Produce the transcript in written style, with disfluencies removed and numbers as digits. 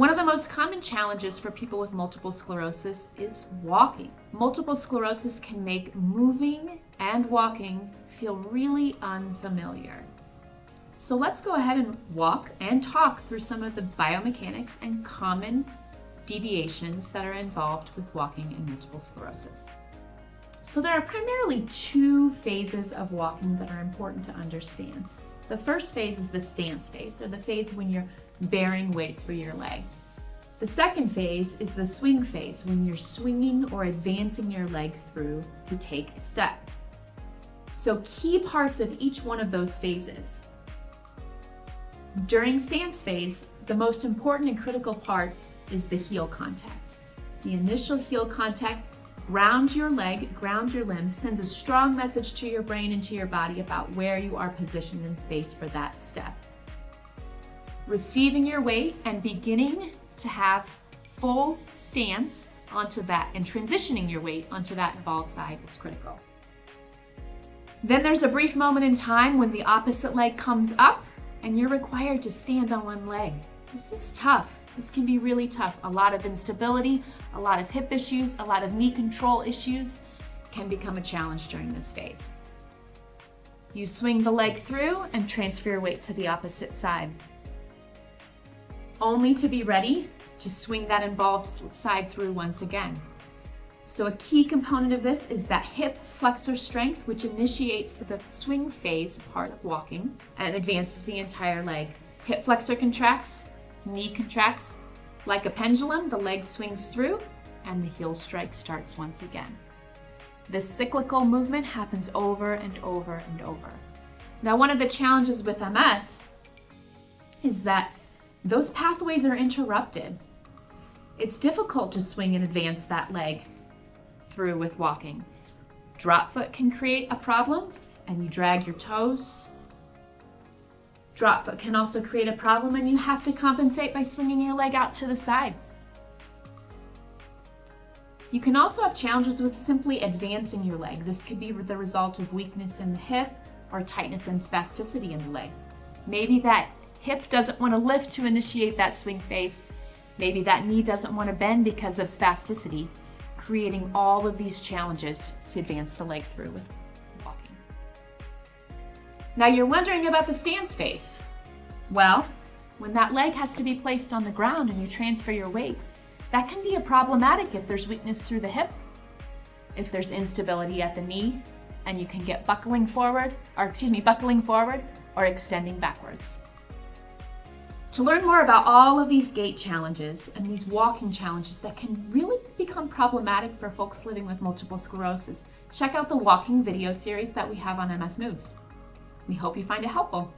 One of the most common challenges for people with multiple sclerosis is walking. Multiple sclerosis can make moving and walking feel really unfamiliar. So let's go ahead and walk and talk through some of the biomechanics and common deviations that are involved with walking in multiple sclerosis. So there are primarily two phases of walking that are important to understand. The first phase is the stance phase, or the phase when you're bearing weight for your leg. The second phase is the swing phase, when you're swinging or advancing your leg through to take a step. So key parts of each one of those phases. During stance phase, the most important and critical part is the heel contact. The initial heel contact grounds your leg, grounds your limb, sends a strong message to your brain and to your body about where you are positioned in space for that step. Receiving your weight and beginning to have full stance onto that and transitioning your weight onto that involved side is critical. Then there's a brief moment in time when the opposite leg comes up and you're required to stand on one leg. This is tough. This can be really tough. A lot of instability, a lot of hip issues, a lot of knee control issues can become a challenge during this phase. You swing the leg through and transfer your weight to the opposite side, only to be ready to swing that involved side through once again. So a key component of this is that hip flexor strength, which initiates the swing phase part of walking and advances the entire leg. Hip flexor contracts, knee contracts. Like a pendulum, the leg swings through and the heel strike starts once again. This cyclical movement happens over and over and over. Now, one of the challenges with MS is that those pathways are interrupted. It's difficult to swing and advance that leg through with walking. Drop foot can create a problem and you drag your toes. Drop foot can also create a problem and you have to compensate by swinging your leg out to the side. You can also have challenges with simply advancing your leg. This could be the result of weakness in the hip or tightness and spasticity in the leg. Maybe that hip doesn't want to lift to initiate that swing phase. Maybe that knee doesn't want to bend because of spasticity, creating all of these challenges to advance the leg through with walking. Now you're wondering about the stance phase. Well, when that leg has to be placed on the ground and you transfer your weight, that can be problematic if there's weakness through the hip, if there's instability at the knee, and you can get buckling forward or extending backwards. To learn more about all of these gait challenges and these walking challenges that can really become problematic for folks living with multiple sclerosis, check out the walking video series that we have on MS Moves. We hope you find it helpful.